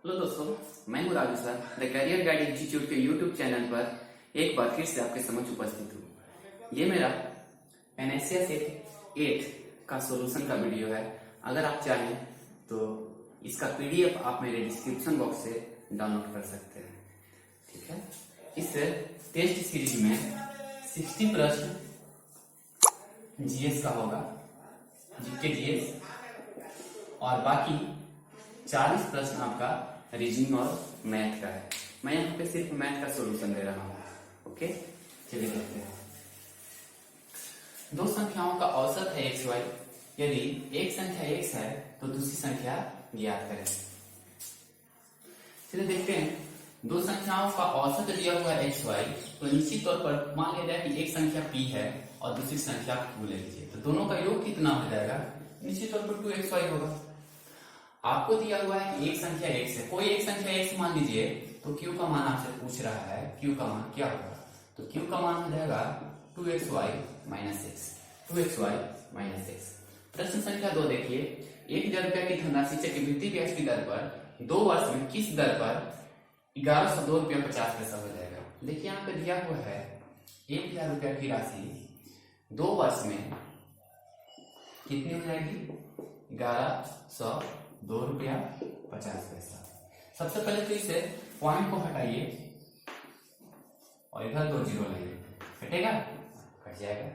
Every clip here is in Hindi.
हेलो दोस्तों, मैं हूं Raju sir the career guide institute के यूट्यूब चैनल पर एक बार फिर से आपके समक्ष उपस्थित हूं। ये मेरा NSCS 8 का सॉल्यूशन का वीडियो है। अगर आप चाहें तो इसका PDF आप मेरे डिस्क्रिप्शन बॉक्स से डाउनलोड कर सकते हैं। ठीक है, इस टेस्ट सीरीज में 60 प्रश्न GS का होगा, GK GS, और बाकी 40 प्रश्न आपका रीजनिंग और मैथ का है। मैं यहाँ पे सिर्फ मैथ का सॉल्यूशन दे रहा हूँ। ओके, चलिए देखते हैं। दो संख्याओं का औसत है XY। यदि एक संख्या X है तो दूसरी संख्या ज्ञात करें। चलिए देखते हैं। दो संख्याओं का औसत दिया हुआ है XY, तो निश्चित तौर पर मान लिया जाए कि एक संख्या P है और दूसरी संख्या Q ले लीजिए, तो दोनों का योग कितना हो जाएगा? निश्चित तौर पर 2XY होगा। आपको दिया हुआ है कि एक संख्या X है, कोई एक संख्या X मान लीजिए, तो Q का मान आपसे पूछ रहा है, Q का मान क्या होगा? तो Q का मान हो जाएगा 2XY minus x. 2XY minus x. प्रश्न संख्या 2 देखिए। 1000 रुपया की धनराशि चक्रवृद्धि ब्याज की दर पर 2 वर्ष में किस दर पर 1102 रुपया 50 पैसा हो जाएगा? देखिए यहाँ पे दिया हुआ है 1000 रुपया की राशि 2 वर्ष में कितनी हो जाएगी? 1102 रुपया 50 पैसा। सबसे पहले तो इसे पॉइंट को हटाइए और इधर 2 जीरो लाइए, हटेगा? कट जाएगा।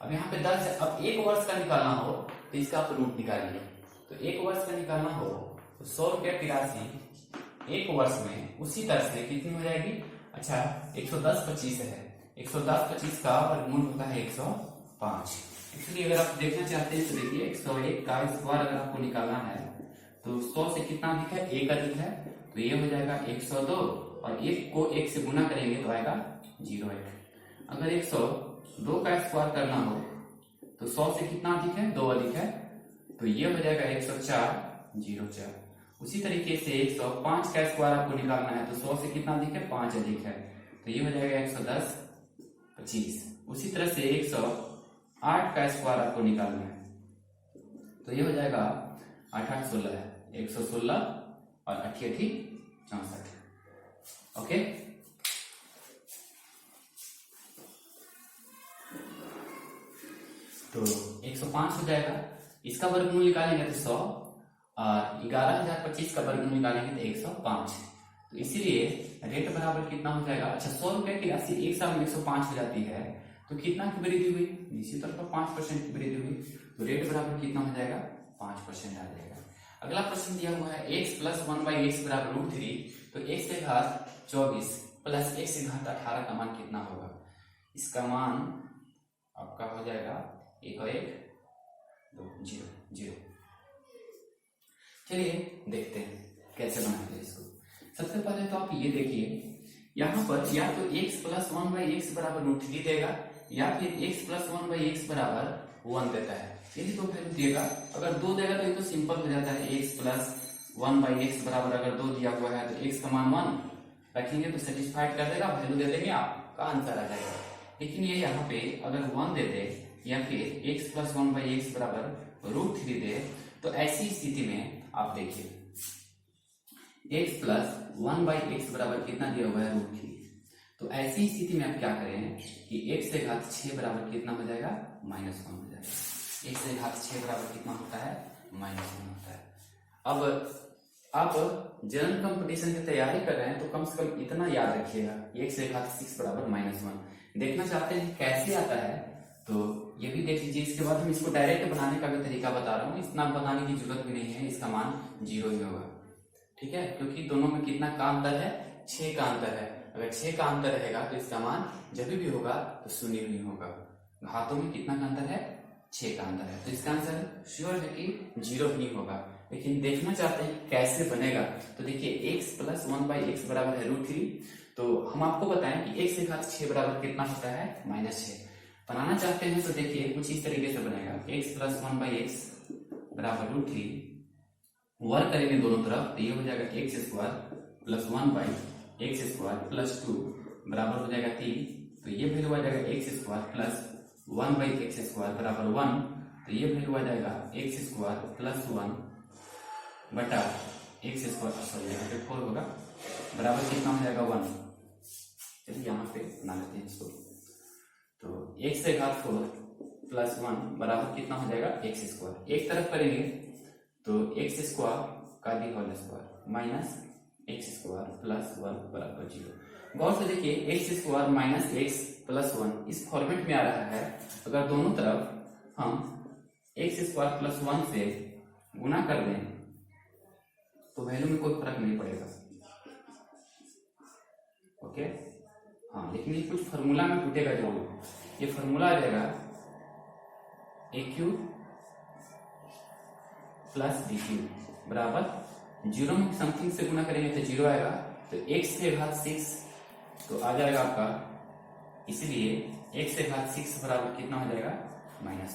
अब यहाँ पे 10 है। अब एक वर्ष का निकालना हो तो इसका आप रूट निकालिए। तो एक वर्ष का निकालना हो तो 100 रुपया की राशि एक वर्ष में उसी तरह से कितनी हो जाएगी? अच्छा, 110 25 है। 110 25 का वर्गमूल होता है 105। इसलिए अगर आप देखना चाहते हैं तो देखिए 101 का स्क्वायर अगर आपको निकालना है तो 100 से कितना अधिक है? 1 अधिक है, तो ये हो जाएगा 102, और 1 को 1 से गुना करेंगे तो आएगा 01। अगर 102 का स्क्वायर करना हो तो 100 से कितना अधिक है? 2 अधिक है, तो ये हो जाएगा 104 उसी तरीके से 105 का स्क्वायर आपको निकालना है तो 100 से कितना अधिक है? 5 अधिक है, तो ये हो जाएगा 110 25। उसी तरह से 108 का स्क्वायर आपको निकालना है तो ये हो जाएगा 8 8 16 है, 116 और 8 8 64। ओके, तो 105 हो जाएगा। इसका वर्गमूल निकालेंगे तो 100, और 11025 का वर्गमूल निकालेंगे तो 105। तो इसीलिए रेट बराबर कितना हो जाएगा? अच्छा, 100 रुपए की राशि एक साल में 105 हो जाती है तो कितना की वृद्धि हुई? निश्चित तौर पर 5% की वृद्धि हुई, तो रेट बराबर कितना हो जाएगा? 5% आ जाएगा। अगला प्रश्न दिया हुआ है x प्लस 1/x बराबर √3, तो x से घात 24 प्लस x से घात 18 का मान कितना होगा? इसका मान आपका हो जाएगा 1 और 1 2 0 0। चलिए देखते हैं कैसे बनाते हैं इसको। सबसे पहले तो आप ये देखिए, यहाँ पर या तो x प्लस 1/x बराबर √3 देगा या फिर x प्लस 1/x बराबर 1 देता है। यदि तो वैल्यू देगा, अगर 2 देगा तो ये तो सिंपल हो जाता है। x प्लस 1/x बराबर अगर 2 दिया हुआ है तो x का मान 1 रखेंगे तो सेटिस्फाइड कर देगा, वैल्यू दे देंगे, आपका आंसर आ जाएगा। लेकिन ये यहाँ पे अगर 1 दे दे या फिर x प्लस 1/x बराबर √3 दे, तो ऐसी स्थिति में आप देखिए x प्लस 1/x बराबर कितना दिया हुआ है? √3। तो ऐसी स्थिति में आप क्या करें कि x से घात 6 बराबर कितना हो जाएगा? -1 हो जाएगा। x से घात 6 बराबर कितना होता है? -1 होता है। अब आप जनरल कंपटीशन की तैयारी कर रहे हैं तो कम से कम इतना याद रखिएगा, x से घात 6 बराबर -1। देखना चाहते हैं कैसे आता है तो ये भी देख लीजिए। इसके बाद हम इसको डायरेक्ट बनाने का भी तरीका बता रहा हूँ। इतना बनाने की जरूरत भी नहीं है, इसका मान 0 ही होगा। ठीक है, क्योंकि दोनों में कितना का अंतर है? 6 का अंतर है। अगर 6 का अंतर रहेगा तो इसका मान जब भी होगा तो 0 ही होगा। घातों में कितना का अंतर है? 6 का अंतर है, तो इसका आंसर श्योर है कि 0 ही होगा। लेकिन देखना चाहते हैं कैसे बनेगा, तो देखिए x प्लस 1/x बराबर है √3, तो हम आपको बताएं कि x से घात 6 बराबर कितना होता है? -6। बनाना चाहते हैं तो देखिए कुछ इस तरीके से बनेगा। x प्लस 1/x बराबर √3, वर्ग करेंगे दोनों तरफ तो ये हो जाएगा x square plus 1/x square plus 2 बराबर हो जाएगा 3, तो ये वैल्यू आ जाएगा x square plus 1/x square बराबर 1, तो ये वैल्यू आ जाएगा x स्क्वायर प्लस 1 बटा एक्स स्क्वायर, सॉरी यहाँ पे 4 होगा, बराबर कितना हो जाएगा 1। चलिए यहाँ पे बना लेते हैं इसको। तो x से घात 4 प्लस 1 बराबर कितना हो जाएगा एक्स स्क्वायर। एक तरफ करेंगे तो एक्स स्क्वायर का the whole square minus X square plus 1 बराबर 0। गौर से देखिए X square minus X plus 1 इस फॉर्मेट में आ रहा है। अगर दोनों तरफ हम एक्स स्क्वायर प्लस 1 से गुना कर दें तो वैल्यू में कोई फर्क नहीं पड़ेगा। ओके हाँ, लेकिन ये कुछ फॉर्मूला में टूटेगा जरूर। ये फॉर्मूला आ जाएगा ए क्यूब प्लस बी क्यूब बराबर 0 में समथिंग से गुना करेंगे तो 0 आएगा, तो x से घात 6 तो आ जाएगा आपका, इसलिए x से घात 6 बराबर कितना हो जाएगा -1।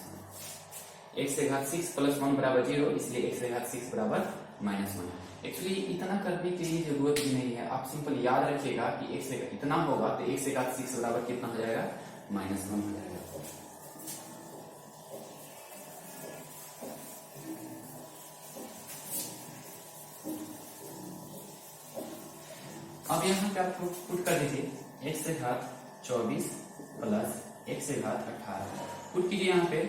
x से घात 6 प्लस 1 बराबर 0, इसलिए x से घात 6 बराबर -1। एक्चुअली इतना करने की जरूरत भी नहीं है, आप सिंपल याद रखिएगा कि x से इतना होगा तो x से घात 6 बराबर कितना हो जाएगा -1 हो जाएगा। अब यहाँ पे आप पुट कर दीजिए x से घात 24 प्लस x से घात 18, पुट कीजिए यहाँ पे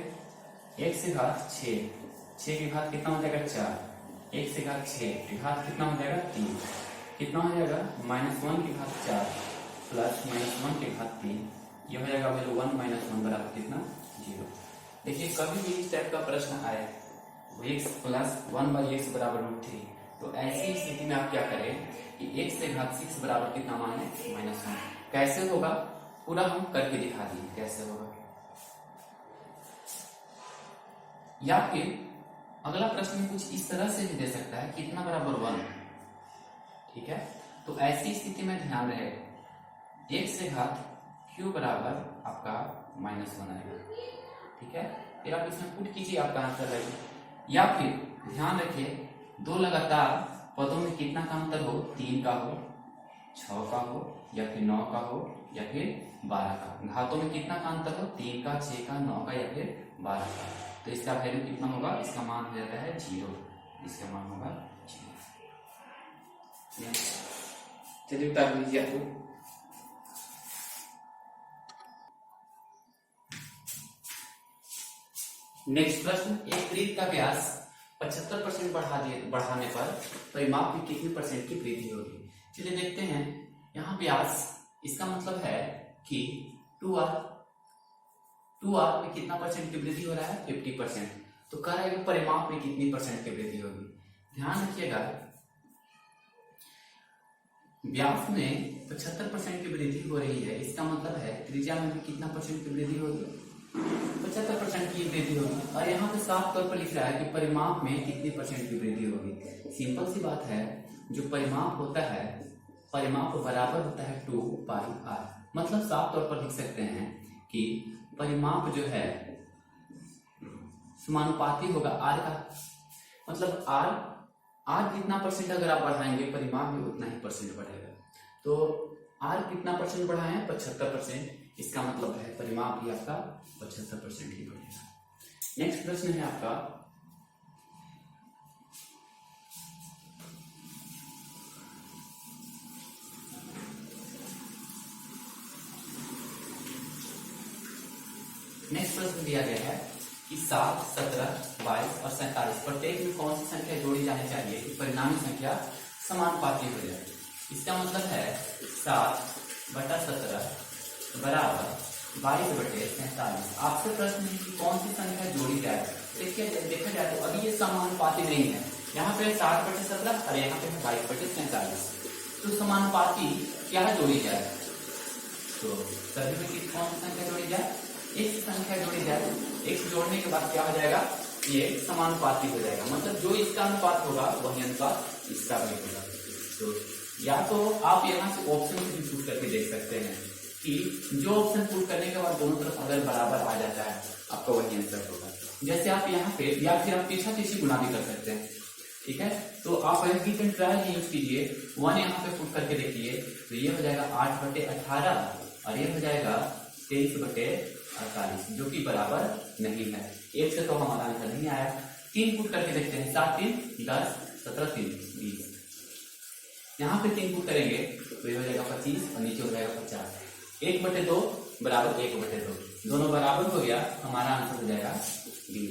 x से घात 6 की घात कितना हो जाएगा 4, x से घात 6 की घात कितना हो जाएगा 3, कितना हो जाएगा -1 की घात 4 प्लस -1 की घात 3, ये हो जाएगा वैल्यू 1 -1 बराबर कितना 0। देखिए कभी भी इस टाइप का प्रश्न आए x प्लस 1/x बराबर √3, तो ऐसी स्थिति में आप क्या करें कि x से घात 6 बराबर कितना माने -1। कैसे होगा पूरा हम करके दिखा दिए कैसे होगा। या फिर अगला प्रश्न कुछ इस तरह से भी दे सकता है कितना बराबर 1। ठीक है, तो ऐसी स्थिति में ध्यान रहे x से घात q बराबर आपका -1 आएगा। ठीक है, फिर आप इसमें पुट कीजिए, आपका आंसर आएगा। या फिर ध्यान रखिए दो लगातार पदों में कितना का अंतर हो, 3 का हो, 6 का हो, या फिर 9 का हो, या फिर 12 का। घातों में कितना का अंतर हो, 3 का, 6 का, 9 का, या फिर 12 का। तो इसका वैल्यू कितना होगा, इसका मान हो जाता है 0, इसका मान होगा 0। चलिए उतार लीजिए आपको। नेक्स्ट प्रश्न, एक वृत्त का व्यास 75% बढ़ाने पर परिमाप में कितनी परसेंट की वृद्धि होगी। चलिए देखते हैं, यहाँ व्यास इसका मतलब है कि 2r में कितना परसेंट की वृद्धि हो रहा है 50%। तो कह रहा है कि परिमाप में कितनी परसेंट की वृद्धि होगी। ध्यान रखिएगा व्यास में 75% की वृद्धि हो रही है, इसका मतलब है त्रिज्या में भी कितना परसेंट की वृद्धि होगी 75% की वृद्धि होगी। और यहाँ पे साफ तौर पर लिख रहा है कि परिमाप में कितनी परसेंट की वृद्धि होगी। सिंपल सी बात है, जो परिमाप होता है परिमाप बराबर होता है 2πr। मतलब साफ तौर पर लिख सकते हैं कि परिमाप जो है समानुपाती होगा r का। मतलब r कितना परसेंट अगर आप बढ़ाएंगे परिमाप भी उतना ही परसेंट बढ़ेगा। तो r कितना परसेंट बढ़ाएं 75%, इसका मतलब है परिमाप भी आपका 75% ही बढ़ेगा। नेक्स्ट प्रश्न है आपका, नेक्स्ट प्रश्न दिया गया है कि 7, 17, 22 और 47 प्रत्येक में कौन सी संख्या जोड़ी जानी चाहिए कि परिणामी संख्या समानुपाती हो जाए। इसका मतलब है 7/17 बराबर 22/47। आपसे प्रश्न है कि कौन सी संख्या जोड़ी जाए। देखिए देखा जाए तो अभी ये समानुपाती नहीं है, यहाँ पे 7/17 और यहाँ पे 22/47। तो समानुपाती क्या जोड़ी जाए, तो सभी में कौन सी संख्या जोड़ी जाए, x संख्या जोड़ी जाए। x जोड़ने के बाद क्या हो जाएगा, ये समानुपाती हो जाएगा। मतलब जो इसका अनुपात होगा वही अनुपात इसका भी होगा। तो या तो आप यहाँ से ऑप्शन से भी पुट करके देख सकते हैं कि जो ऑप्शन पुट करने के बाद दोनों तरफ अगर बराबर आ जाता है आपका वही आंसर होगा। जैसे आप यहाँ पे या फिर आप पीछा पीछी गुना भी कर सकते हैं। ठीक है, तो आप ट्रायल यूज कीजिए, 1 यहाँ पे पुट करके देखिए, तो ये हो जाएगा 8/18 और ये हो जाएगा 23/48, जो कि बराबर नहीं है। 1 से तो हमारा आंसर नहीं आया। 3 पुट करके देखते हैं, 7 3 10 17 3 20। यहाँ पे 3 पुट करेंगे तो ये हो जाएगा 25 और नीचे हो जाएगा 50। 1/2 बराबर 1/2, दोनों बराबर हो गया, हमारा आंसर हो जाएगा बी।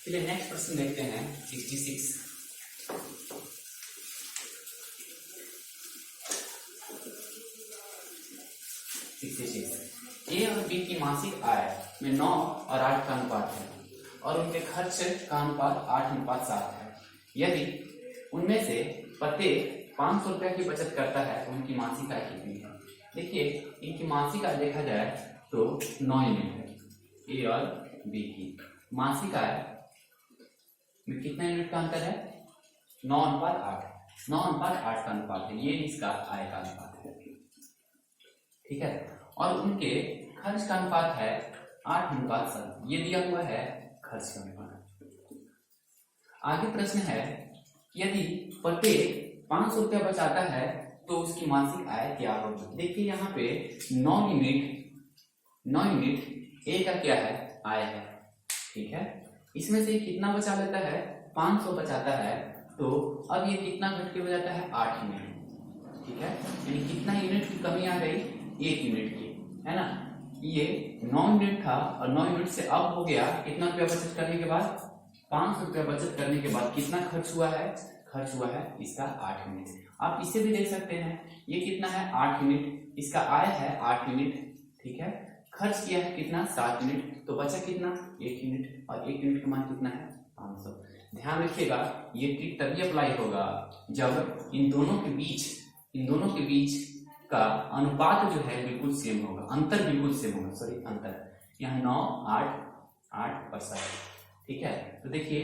चलिए नेक्स्ट प्रश्न देखते हैं 66। ए और बी की मासिक आय में 9 और 8 का अनुपात है और उनके खर्च का अनुपात 8:7 है। यदि उनमें से प्रत्येक 500 रुपया की बचत करता है तो उनकी मासिक आय कितनी है? देखिए इनकी मासिक आय देखा जाए तो 9 यूनिट है। ए और बी की मासिक आय में कितने यूनिट का अंतर है? 9:8। 9:8 का अनुपात है, ये इसका आय का अनुपात है, ठीक है। और उनके खर्च का अनुपात है 8:7, ये दिया हुआ है खर्च का अनुपात। आगे प्रश्न है यदि प्रत्येक 500 रुपया बचाता है तो उसकी मासिक आय क्या होगी? देखिए यहाँ पे 9 यूनिट ए का क्या है? आय है, ठीक है। इसमें से कितना बचा लेता है? 500 बचाता है, तो अब ये कितना घट के हो जाता है? 8 यूनिट, ठीक है। यानी कितना यूनिट की कमी आ गई? 1 यूनिट की, है ना। ये 9 यूनिट था और 9 यूनिट से अब हो गया कितना रुपया बचत करने के बाद? 500 रुपया बचत करने के बाद कितना खर्च हुआ है? खर्च हुआ है इसका 8 यूनिट। आप इसे भी देख सकते हैं, ये कितना है? 8 यूनिट, इसका आय है 8 यूनिट, ठीक है। खर्च किया है कितना? 7 यूनिट, तो बचा कितना? 1 यूनिट, और 1 यूनिट का मान कितना है? 500। ध्यान रखिएगा ये ट्रिक तभी अप्लाई होगा जब इन दोनों के बीच का अनुपात जो है बिल्कुल सेम होगा, अंतर बिल्कुल सेम होगा, सॉरी अंतर, यहाँ 9, 8 और 7, ठीक है। तो देखिए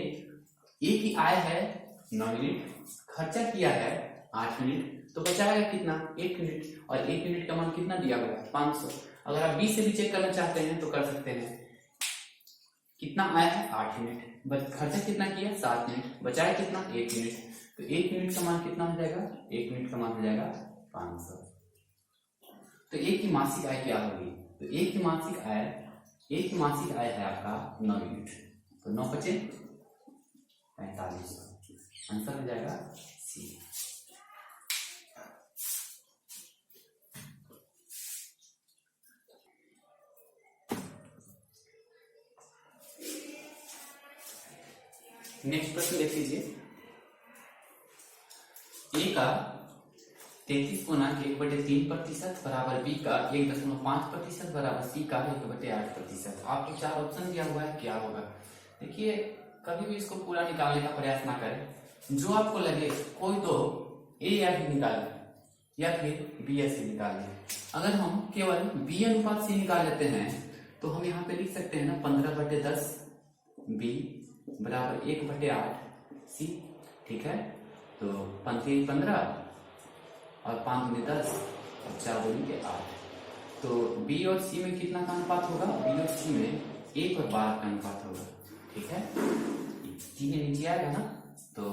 ए की आय है 9 यूनिट, खर्चा किया है 8 यूनिट, तो बचाएगा कितना? 1 यूनिट, और 1 यूनिट का मान कितना दिया हुआ है? 500। अगर आप बी से भी चेक करना चाहते हैं तो कर सकते हैं। कितना आया है? 8 यूनिट, खर्चा कितना किया? 7 यूनिट, बचाया कितना? 1 यूनिट, तो 1 यूनिट का मान कितना हो जाएगा? 1 यूनिट का मान हो जाएगा 500। तो ए की मासिक आय क्या होगी? तो ए की मासिक आय है आपका 9 यूनिट, तो 9 × 5 = 45, आंसर हो जाएगा सी। नेक्स्ट प्रश्न देख लीजिए। ए का 33.1/3% बराबर बी का 1.5% बराबर सी का 1/8%। आपको 4 ऑप्शन दिया हुआ है, क्या होगा? देखिए कभी भी इसको पूरा निकालने का प्रयास ना करें, जो आपको लगे कोई तो ए या बी निकालें या फिर बी या सी निकालें। अगर हम केवल बी अनुपात सी निकाल लेते हैं तो हम यहाँ पे लिख सकते हैं ना 15/10 बी बराबर 1/8 सी, ठीक है। तो 5 × 15 और 5 × 10 और 4 × 8, तो बी और सी में कितना का अनुपात होगा? बी और सी में 1 और 12 का अनुपात होगा, ठीक है। तीन नीचे आएगा ना, तो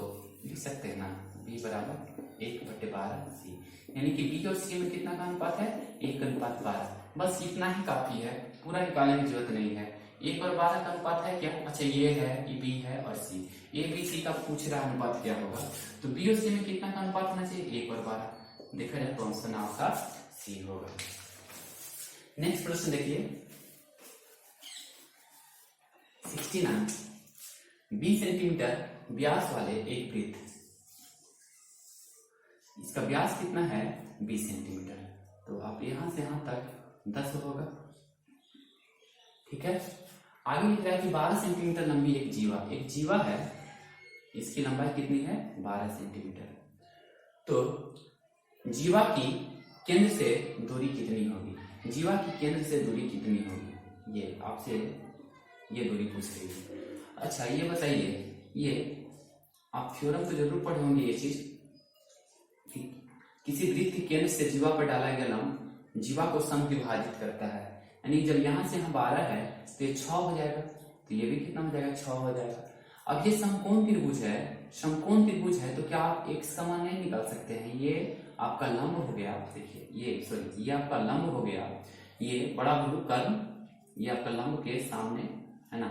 लिख सकते हैं ना बी बराबर 1/12 सी, यानी कि बी और सी में कितना का अनुपात है? 1:12। बस इतना ही काफी है, पूरा निकालने की जरूरत नहीं है। 1 और 12 का अनुपात है क्या? अच्छा ये है, ये बी है और सी, ए बी सी का पूछ रहा अनुपात क्या होगा, तो बी और सी में कितना का अनुपात होना चाहिए? 1 और 12। देखा जाए तो आंसर आपका सी होगा। नेक्स्ट प्रश्न देखिए 69। 20 सेंटीमीटर व्यास वाले एक वृत्त, इसका व्यास कितना है? 20 सेंटीमीटर, तो आप यहां से यहां तक 10 होगा, ठीक है। आगे लिख रहा है कि 12 सेंटीमीटर लंबी एक जीवा है, इसकी लंबाई कितनी है? 12 सेंटीमीटर। तो जीवा की केंद्र से दूरी कितनी होगी? जीवा की केंद्र से दूरी कितनी होगी? ये आपसे ये दूरी पूछ रही है। अच्छा ये बताइए, ये आप थ्योरम तो जरूर पढ़े होंगे ये चीज, किसी वृत्त के केंद्र से जीवा पर डाला गया लंब जीवा को समद्विभाजित करता है, यानी जब यहां से यहाँ 12 है तो ये 6 हो जाएगा, तो ये भी कितना हो जाएगा? 6 हो जाएगा। अब ये समकोण त्रिभुज है, तो क्या आप एक समान नहीं निकाल सकते हैं? ये आपका लंब हो गया, देखिए ये आपका लंब हो गया, ये बड़ा बिंदु कर्म, ये आपका लंब के सामने है ना,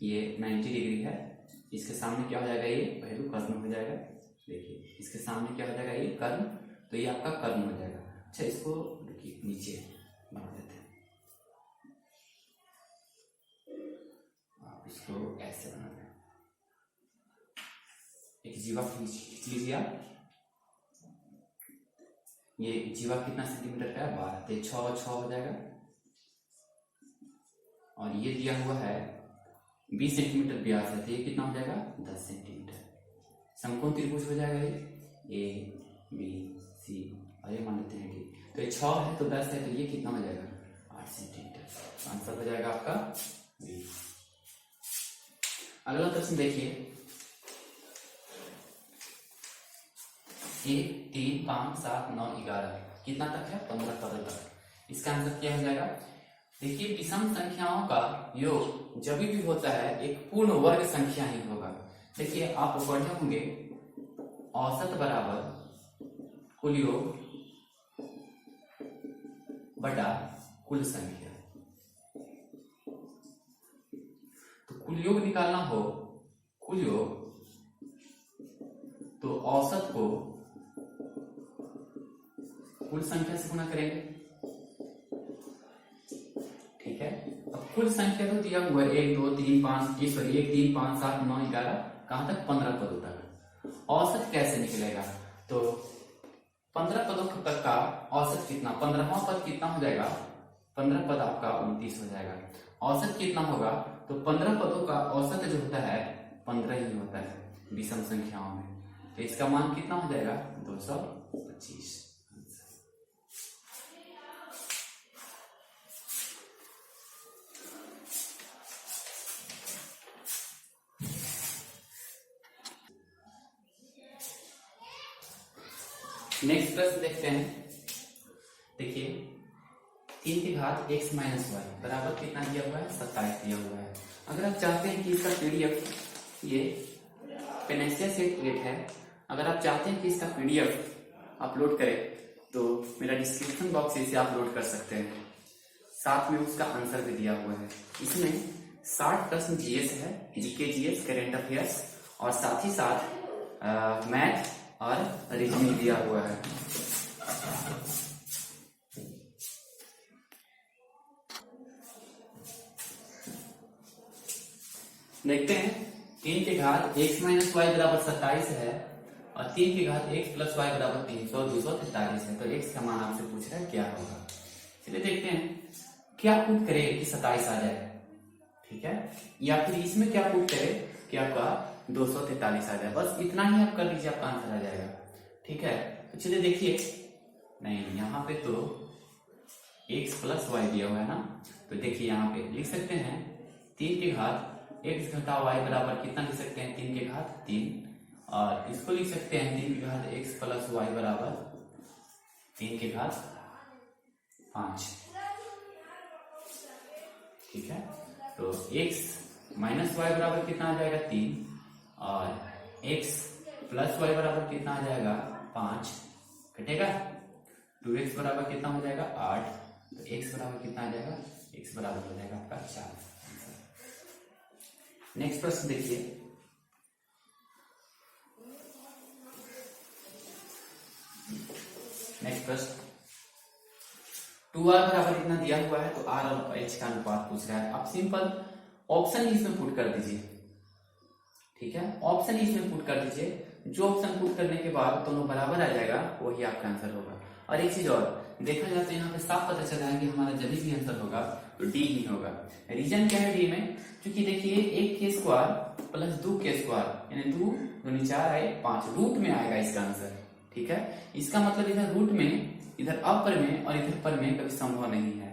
ये 90 डिग्री है, इसके सामने क्या हो जाएगा? ये बिंदु कर्म हो जाएगा, देखिए इसके सामने क्या हो जाएगा, ये कर्ण, तो ये आपका कर्ण हो जाएगा। अच्छा इसको देखिए नीचे बना देते हैं, आप इसको ऐसे बना दें। एक जीवा खींच लीजिए आप, ये जीवा कितना सेंटीमीटर का है, 12, तो 6 हो जाएगा। और ये दिया हुआ है 20 सेंटीमीटर व्यास है, तो ये कितना हो जाएगा, 10 सेंटीमीटर। समकोण त्रिभुज हो जाएगा ये ए बी सी, और ये मान लेते हैं डी। तो ये 6 है तो 10 है, तो ये कितना हो जाएगा, 8 सेंटीमीटर। आंसर हो जाएगा आपका बी। अगला प्रश्न देखिए, 1 3 5 7 9 11 कितना तक है, 15 पदों तक। इसका आंसर क्या हो जाएगा, देखिए विषम संख्याओं का योग जब भी होता है एक पूर्ण वर्ग संख्या ही होगा। देखिए आप पढ़े होंगे औसत बराबर कुल योग बटा कुल संख्या। तो कुल योग निकालना हो, कुल योग, तो औसत को कुल संख्या से गुणा करेंगे, ठीक है। अब कुल संख्या तो दिया हुआ है 1 2 3 5 1 3 5 7 9 11 कहां तक, 15 पदों तक। औसत कैसे निकलेगा, तो 15 पदों तक का औसत कितना, 15वां पद कितना हो जाएगा, 15 पद आपका 29 हो जाएगा। औसत कितना होगा, तो 15 पदों का औसत जो होता है 15 ही होता है विषम संख्याओं में। तो इसका मान कितना हो जाएगा, 225। नेक्स्ट प्रश्न देखते हैं। देखिए 3 की घात x माइनस वाई बराबर कितना दिया हुआ है, 27 दिया हुआ है। अगर आप चाहते हैं कि इसका पीडीएफ, ये पेनेसिया सेट 8 है, अगर आप चाहते हैं कि इसका पीडीएफ अपलोड करें तो मेरा डिस्क्रिप्शन बॉक्स से इसे अपलोड कर सकते हैं। साथ में उसका आंसर भी दिया हुआ है। इसमें 60 प्रश्न जीएस है, जीके जीएस, करेंट अफेयर्स, और साथ ही साथ मैथ और रीजनिंग दिया हुआ है। देखते हैं 3 की घात x माइनस वाई बराबर 27 है और 3 की घात x प्लस वाई बराबर 243 है। तो x का मान आपसे पूछ रहा है क्या होगा। चलिए देखते हैं, क्या पुट करे कि 27 आ जाए, ठीक है, या फिर इसमें क्या पुट करे कि आपका 243 आ जाए। बस इतना ही आप कर लीजिए, आपका आंसर आ जाएगा, ठीक है। तो चलिए देखिए, नहीं यहाँ पे तो x प्लस वाई दिया हुआ है ना, तो देखिए यहाँ पे लिख सकते हैं 3 की घात x घटा y बराबर कितना लिख सकते हैं, 3 की घात 3, और इसको लिख सकते हैं 3 की घात x प्लस वाई बराबर 3 की घात 5, ठीक है। तो x माइनस वाई बराबर कितना आ जाएगा, 3, और x प्लस वाई बराबर कितना आ जाएगा, 5, कटेगा 2x बराबर कितना हो जाएगा, 8, तो x बराबर कितना आ जाएगा, x बराबर हो जाएगा आपका 4। नेक्स्ट प्रश्न देखिए, नेक्स्ट प्रश्न 2r बराबर इतना दिया हुआ है, तो r और h का अनुपात पूछ रहा है। आप सिंपल ऑप्शन ही इसमें पुट कर दीजिए, ठीक है, ऑप्शन ही इसमें पुट कर दीजिए। जो ऑप्शन पुट करने के बाद दोनों बराबर आ जाएगा वही आपका आंसर होगा। और एक चीज और देखा जाए तो यहाँ पे साफ पता चल रहा है कि हमारा जब भी आंसर होगा तो डी ही होगा। रीजन क्या है डी में, क्योंकि देखिए 1 के स्क्वायर प्लस 2 के स्क्वायर यानी 2 दूनी 4 आए 5 रूट में आएगा इसका आंसर, ठीक है। इसका मतलब इधर रूट में, इधर अपर में और इधर पर में कभी संभव नहीं है।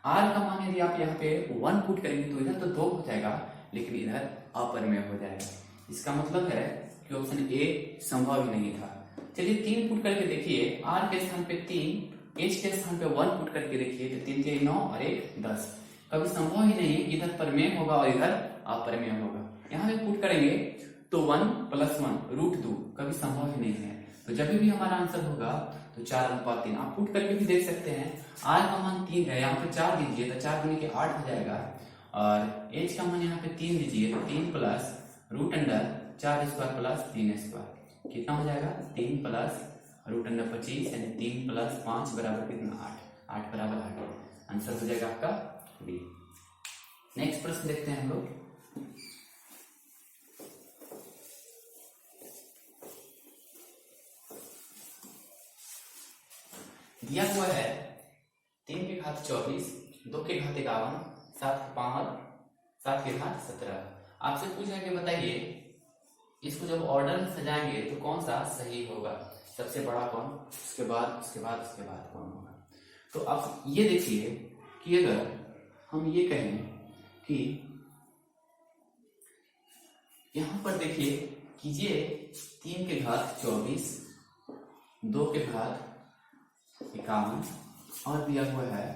आर का मान यदि आप यहाँ पे 1 पुट करेंगे तो इधर तो 2 हो जाएगा, लेकिन इधर अपर में हो जाएगा। इसका मतलब है कि ऑप्शन ए संभव ही नहीं था। चलिए 3 पुट करके देखिए, आर के स्थान पे 3, एच के स्थान पे 1 पुट करके देखिए, तो 3 3 9 और 1 10। कभी संभव ही नहीं है, इधर पर में होगा और इधर अपर में होगा। यहाँ पे पुट करेंगे तो 1 प्लस 1 रूट 2, कभी संभव ही नहीं है। तो जब भी हमारा आंसर होगा तो 4:3। आप पुट करके भी देख सकते हैं। आर का मान 3 है, यहाँ पे 4 दीजिए तो 4 गुने के 8 हो जाएगा, और एच का मान यहाँ पे 3 दीजिए तो 3 plus root under 4 square plus 3 square, कितना हो जाएगा 3 प्लस रूट अंडर 25 यानी 3 प्लस 5 बराबर कितना 8, 8 बराबर 8। आंसर हो जाएगा आपका बी। नेक्स्ट प्रश्न देखते हैं हम लोग। दिया हुआ है 3 के घात 24, 2 के घात 51, 7 के पावर 7 के घात 17। आपसे पूछा कि बताइए इसको जब ऑर्डर में सजाएंगे तो कौन सा सही होगा, सबसे बड़ा कौन, उसके बाद उसके बाद उसके बाद कौन होगा। तो आप ये देखिए कि अगर हम ये कहें कि यहां पर देखिए कीजिए 3 के घात 24, 2 के घात 51 और दिया हुआ है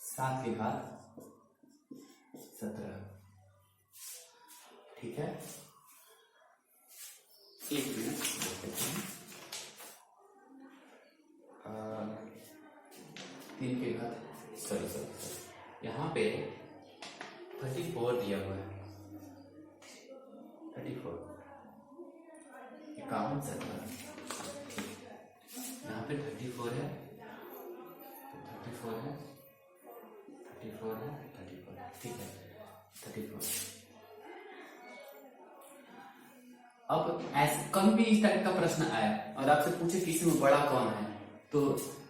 7 के घात 17। ठीक है, एक मिनट देखते हैं। 3 के घात सॉरी यहाँ पे 34 दिया हुआ है, 34 51 17, यहाँ पे 34 है, 34 है, 34 है, 34 है, ठीक है 34। अब ऐसे कभी भी इस टाइप का प्रश्न आया और आपसे पूछे कि इसमें बड़ा कौन है, तो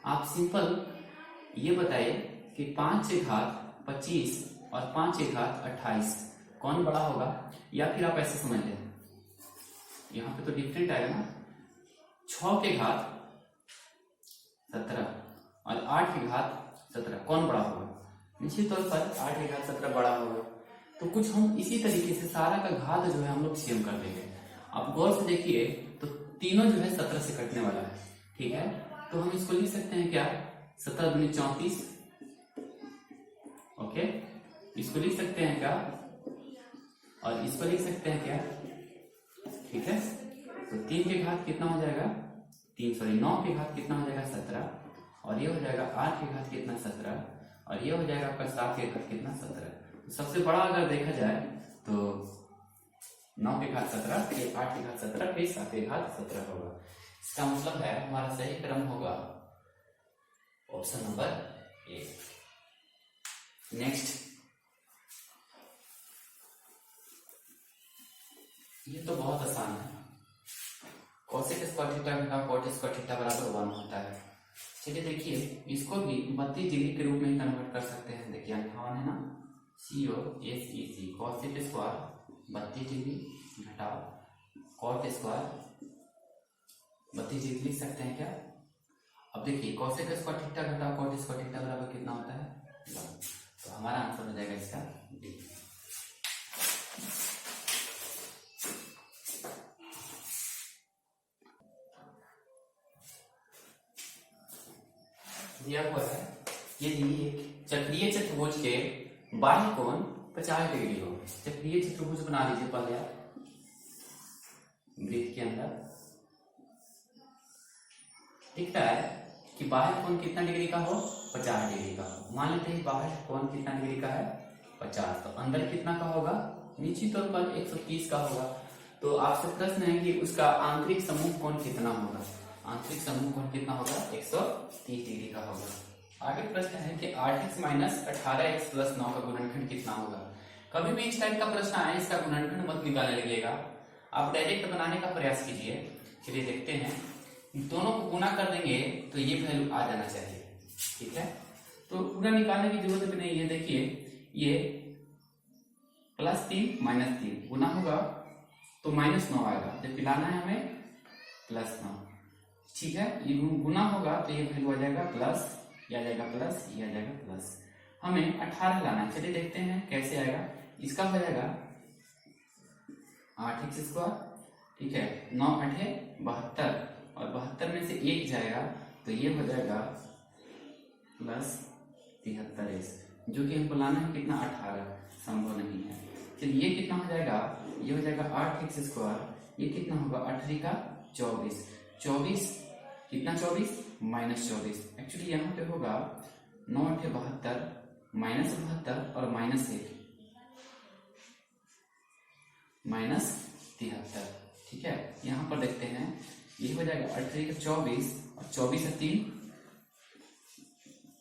आप सिंपल ये बताइए कि 5 के घात 25 और 5 के घात 28 कौन बड़ा होगा, या फिर आप ऐसे समझ लें यहाँ पे तो डिफरेंट आएगा ना, 6 के घात 17 और 8 के घात 17 कौन बड़ा होगा। निश्चित तौर पर 8 के घात 17 बड़ा होगा। तो कुछ हम इसी तरीके से सारा का घात जो है हम लोग सेम कर देंगे। आप गौर से देखिए तो तीनों जो है 17 से कटने वाला है, ठीक है। तो हम इसको लिख सकते हैं क्या, 17 दूनी 34, ओके, इसको लिख सकते हैं क्या, और इसको लिख सकते हैं क्या, ठीक है। तो 3 के घात कितना हो जाएगा 9 के घात कितना हो जाएगा 17, और ये हो जाएगा 8 के घात कितना 17, और ये हो जाएगा आपका 7 के घात कितना 17। तो सबसे बड़ा अगर देखा जाए तो 9 के घात 17, फिर 8 के घात 17, फिर 7 के घात 17 होगा। इसका मतलब है हमारा सही क्रम होगा ऑप्शन नंबर ए। नेक्स्ट, ये तो बहुत आसान है, कोसेक स्क्वायर थीटा घटा कॉट स्क्वायर थीटा बराबर 1 होता है। चलिए देखिए इसको भी 32 डिग्री के रूप में कन्वर्ट कर सकते हैं। देखिए 58 है ना, COSEC कोसेक स्क्वायर 32 डिग्री घटाओ कॉट स्क्वायर 32 डिग्री लिख सकते हैं क्या। अब देखिए कोसेक स्क्वायर थीटा घटाओ कॉट स्क्वायर थीटा बराबर कितना होता है 1, तो हमारा आंसर हो जाएगा इसका डी। दिया हुआ है यदि एक चक्रीय चतुर्भुज के बाह्य कोण 50 डिग्री हो। चक्रीय चतुर्भुज बना लीजिए पहले आप वृत्त के अंदर। दिखता है कि बाह्य कोण कितना डिग्री का हो 50 डिग्री का हो। मान लेते हैं बाह्य कोण कितना डिग्री का है 50, तो अंदर कितना का होगा, निश्चित तौर पर 130 का होगा। तो आपसे प्रश्न है कि उसका आंतरिक समूह कोण कितना होगा। आंतरिक समूह कोण कितना होगा 130 डिग्री का होगा। आगे प्रश्न है कि 8x माइनस 18x प्लस 9 का गुणनखंड कितना होगा। कभी भी इस टाइप का प्रश्न आए इसका गुणनखंड मत निकालने लगेगा, आप डायरेक्ट बनाने का प्रयास कीजिए। चलिए देखते हैं, दोनों को गुना कर देंगे तो ये वैल्यू आ जाना चाहिए, ठीक है। तो पूरा निकालने की जरूरत भी नहीं है। देखिए ये +3 -3 गुना होगा तो -9 आएगा, जब पिलाना है हमें +9, ठीक है। ये गुना होगा तो ये वैल्यू आ जाएगा प्लस, ये आ जाएगा प्लस, ये आ जाएगा प्लस। हमें 18 लाना है, चलिए देखते हैं कैसे आएगा। इसका हो जाएगा 8x स्क्वायर, ठीक है, 9 8 72, और 72 में से 1 जाएगा तो ये हो जाएगा +73x, जो कि हमको लाना है कितना 18, संभव नहीं है। चलिए ये कितना हो जाएगा, ये हो जाएगा 8x स्क्वायर, ये कितना होगा 8 का 24, 24 कितना 24 -24। एक्चुअली यहाँ पे होगा 9 8 72 -72 और -1 -73, ठीक है। यहाँ पर देखते हैं, ये हो जाएगा 8 24 और 24 से 3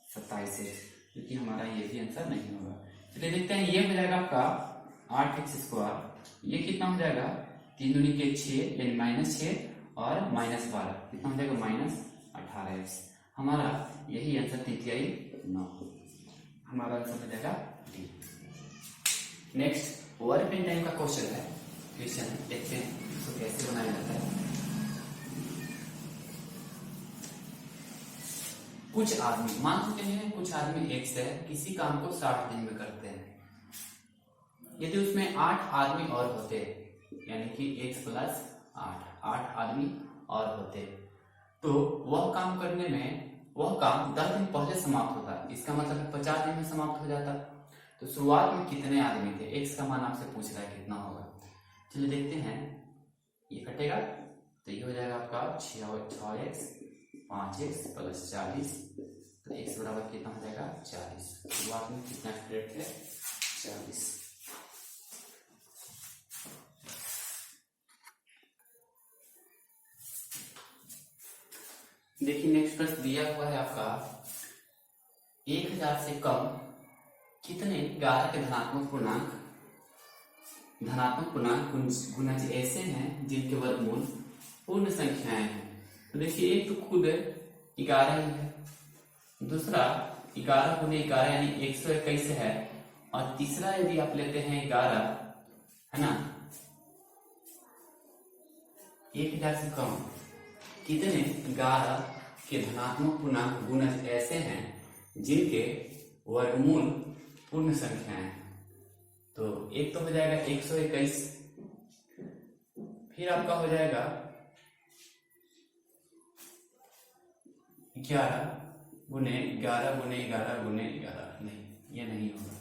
27 है, क्योंकि हमारा ये भी आंसर नहीं होगा। चलिए देखते हैं, ये हो जाएगा आपका 8x²। ये कितना हो जाएगा, 3 दूनी के 6 यानी -6 और -12 कितना हो जाएगा, -18x। हमारा यही आंसर 3×9, हमारा आंसर हो जाएगा D. Next work and time का क्वेश्चन है, देखते हैं इसको कैसे बनाया जाता है। कुछ आदमी, मान चुके हैं कुछ आदमी एक से किसी काम को 60 दिन में करते हैं। यदि उसमें 8 आदमी और होते, यानी कि x + 8 आदमी और होते, तो वह काम करने में, वह काम 10 दिन पहले समाप्त होता, इसका मतलब 50 दिन में समाप्त हो जाता। तो शुरुआत में कितने आदमी थे, x का मान आपसे पूछ रहा है कितना होगा। चलिए देखते हैं, ये कटेगा तो ये हो जाएगा आपका 6x 5x + 40, तो x बराबर कितना हो जाएगा, 40। शुरुआत में कितना पीरियड थे, 40। देखिए नेक्स्ट प्रश्न दिया हुआ है आपका, 1000 से कम कितने 11 के धनात्मक पूर्णांक गुणज ऐसे हैं जिनके वर्गमूल पूर्ण संख्याएं हैं। तो देखिए एक तो खुद 11 ही है, दूसरा 11 × 11 यानी 121 है, और तीसरा यदि आप लेते हैं 11, है ना, 1000 से कम कितने 11 के धनात्मक पूर्णांक गुणज ऐसे हैं जिनके वर्गमूल पूर्ण संख्याएं हैं। तो एक तो हो जाएगा 121, फिर आपका हो जाएगा 11 × 11 × 11 × 11, नहीं ये नहीं होगा।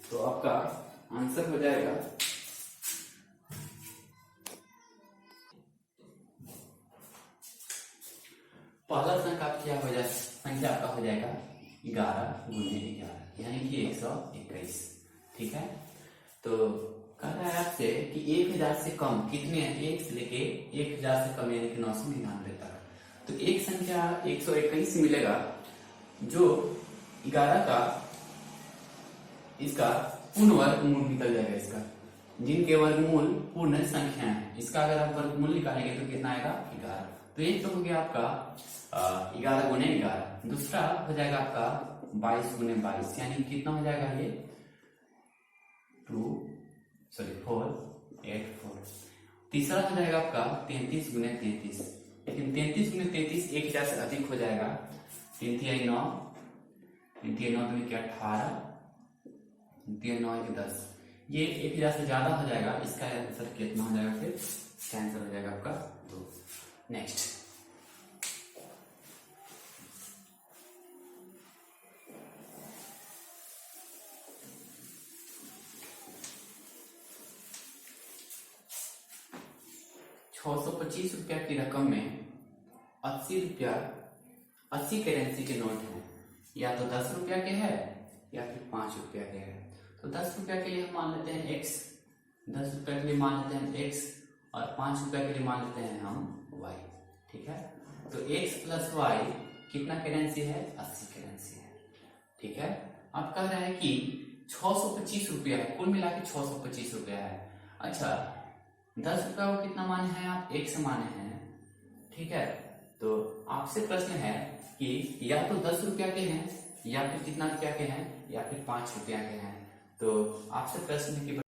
तो आपका आंसर हो जाएगा पहला संख्या आपका हो जाएगा 11 × 11 यानी कि 121। ठीक है, तो कह रहा है आपसे कि 1000 से कम कितने हैं, 1 से लेके 1000 से कम यानी कि 999 तक। तो एक संख्या 121 मिलेगा जो 11 का इसका पूर्ण वर्गमूल निकल जाएगा, इसका जिनके वर्गमूल पूर्ण संख्या है। इसका अगर आप वर्गमूल निकालेंगे तो कितना आएगा, 11। तो एक तो हो गया आपका 11 × 11, दूसरा हो जाएगा आपका 22 × 22 यानी कितना हो जाएगा, ये 4 8 4। तीसरा हो जाएगा आपका 33 × 33, लेकिन 33 × 33 1000 से अधिक हो जाएगा। 3 × 9 2 = 18, 3 9 = 10, ये 1000 से ज्यादा हो जाएगा। इसका आंसर कितना हो जाएगा, फिर इसका आंसर हो जाएगा आपका 2। नेक्स्ट ₹625 की रकम में 80 करेंसी के नोट हैं, या तो 10 रुपया के है या फिर 5 रुपया के है। तो 10 रुपया के लिए हम मान लेते हैं x, 10 रुपया के लिए मान लेते हैं x, और 5 रुपया के लिए मान लेते हैं हम y। ठीक है, तो x + y कितना करेंसी है, 80 करेंसी है। ठीक है, अब कह रहा है कि 625 रुपया, कुल मिला के 625 रुपया है। अच्छा, 10 रुपया को कितना माने हैं आप, 1 से माने हैं। ठीक है, तो आपसे प्रश्न है कि या तो 10 रुपया के हैं, या फिर कितना रुपया के हैं, या फिर 5 रुपया के हैं। तो आपसे प्रश्न है कि